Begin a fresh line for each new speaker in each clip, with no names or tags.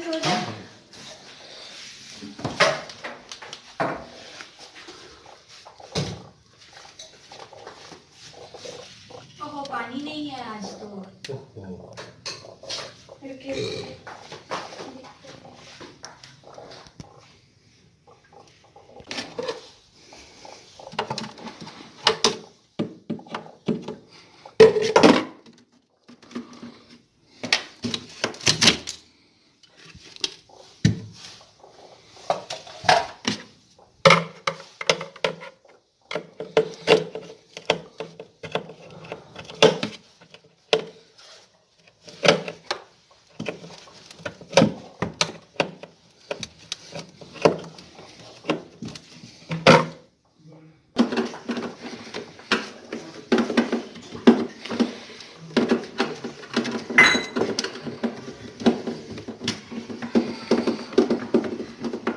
सो जा। ओहो पानी नहीं है आज तो। रुकिए।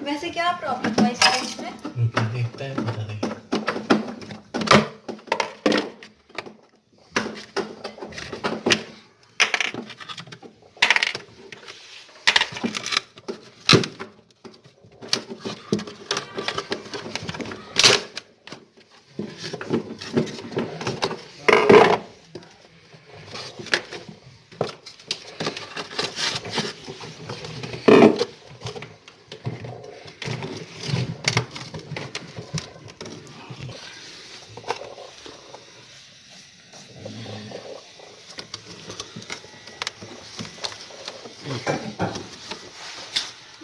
वैसे क्या प्रॉब्लम हुआ इस केस में?
देखता है पता नहीं।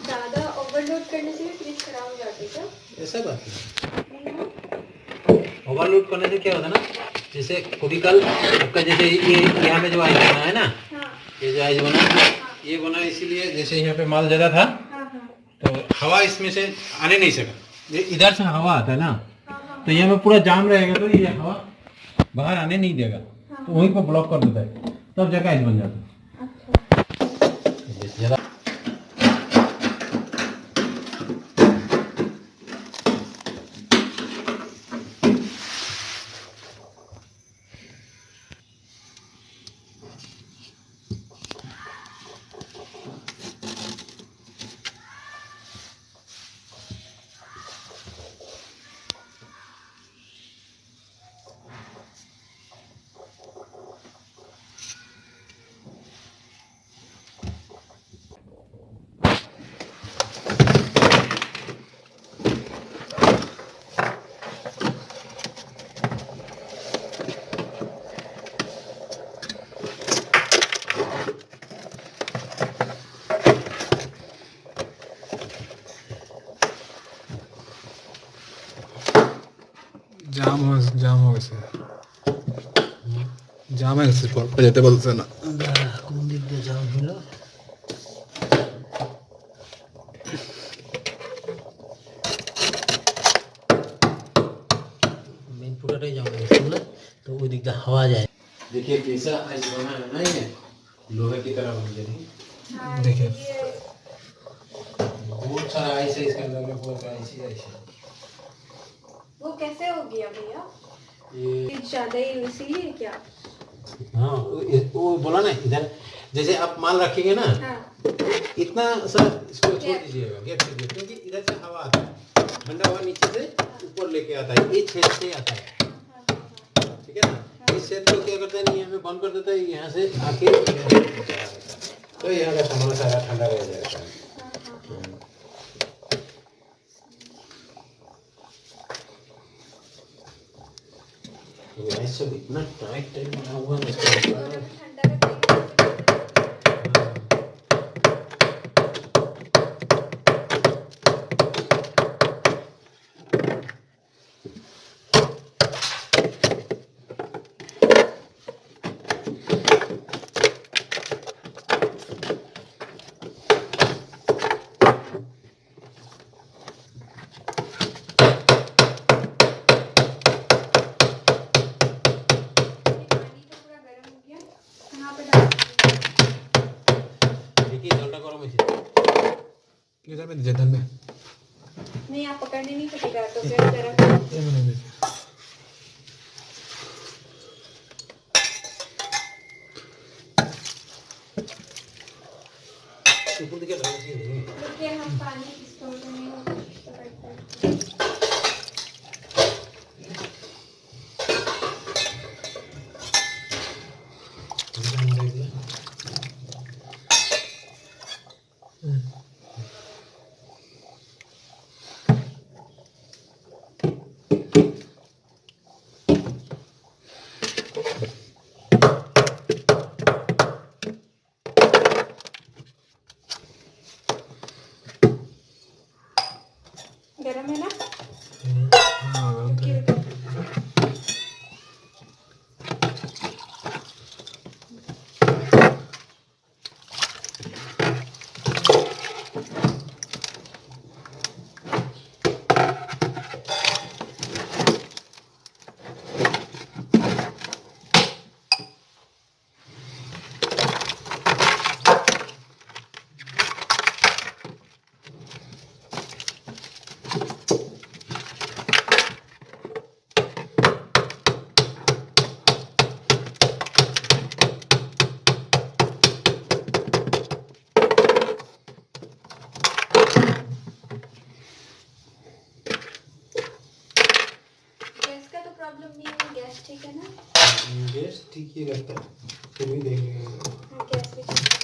ज्यादा ओवरलोड करने से भी फ्रिज खराब हो जाती है क्या?
ऐसा बात नहीं। ओवरलोड करने से क्या होता है ना, जैसे कभी कल आपका जैसे ये यहाँ में जो आइस बना है ना,
हाँ।
ये जो आइस बना, ये बना इसीलिए जैसे यहाँ पे माल ज़्यादा था, तो हवा इसमें से आने नहीं सका। ये इधर से हवा आता है ना, तो यहाँ पे पूरा जाम रहेगा, तो ये हवा बाहर आने नहीं देगा, तो वहीं पर ब्लॉक कर देता है, तब जगह आइस बन जाता है। ज़्यादा
जाम हो गए जाम है बजाते बोलते ना
कौन दिख गया जाम हुआ? मेन पूरा जाम है तो वो दिखता हवा जाए। देखिए कैसा आइस बना है ना, ये लोहे की तरह बन गया।
देखिए
बहुत सारा आइस है इसके अंदर में, पूरा आइस ही आइस है।
वो कैसे हो गया भैया?
ये
ज्यादा ही इसीलिए क्या?
हाँ वो बोला ना, इधर जैसे आप माल रखेंगे ना,
हाँ।
इतना सा इसको छोड़ दीजिएगा गैप से, क्योंकि इधर से हवा आता है, ठंडा हवा नीचे से ऊपर लेके आता है, ये छेद से आता है, ठीक है ना। इस छेद को क्या करता है, यहाँ में बंद कर देता है, यहाँ से आके तो यहाँ का सामान सारा ठंडा रह जाएगा। तो सब इतना टाइट टाइट बना हुआ है इसका।
इधर में दीजिए, इधर में
नहीं, आप पकड़ने नहीं सकेगा तो फिर तरफ
ये मैंने दीजिए।
ऊपर दूध के ढंग से नहीं।
देखिए हम पानी इसको नहीं होता तो करते हैं। गरम है ना?
हाँ गरम तो
रुकिए,
है।
रुकिए। गैस का तो प्रॉब्लम नहीं है, गैस ठीक है ना?
गैस ठीक ही लगता है, फिर भी देख लेंगे।
हाँ, गैस भी ठीक है।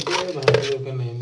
ये भाइयों का नहीं है।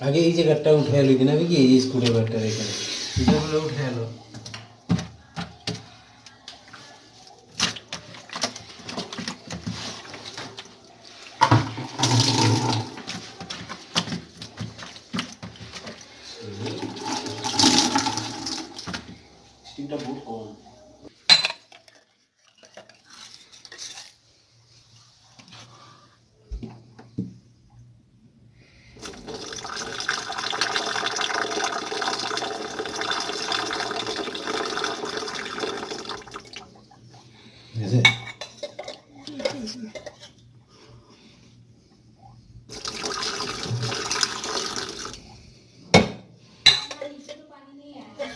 আগে এই জায়গাটা উঠে লই দিনা কি এই স্ক্রুড্রাইভারটা এখানে যেগুলো উঠে এলো স্টিমটা বহুত কম ऐसे
नीचे तो पानी नहीं आया।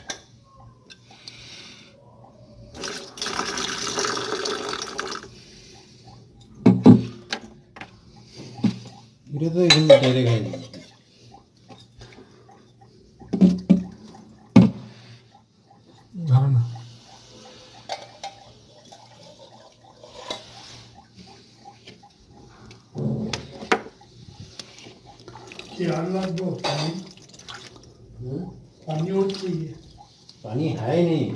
এটা তো এখানে ডাইরেক্ট হয়ে যাবে
ধরো না
ध्यान रखो पानी पानी उठती है
पानी है ही नहीं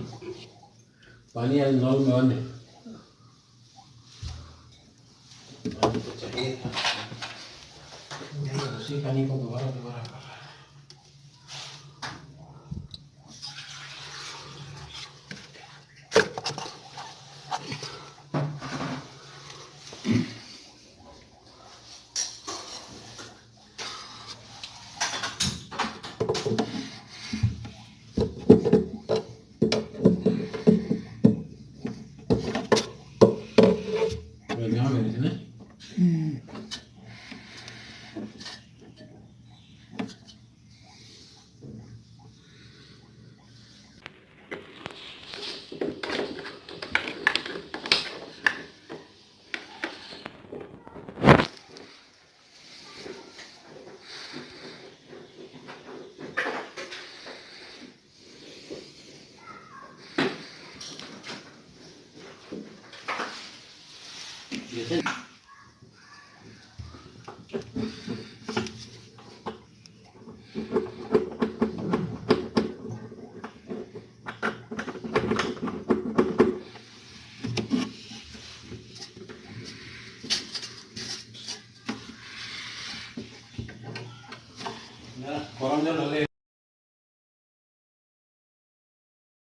पानी आज नल में बंद है पानी तो चाहिए था उसी पानी को दोबारा दोबारा कर रहा है यहाँ मेरे से ना ये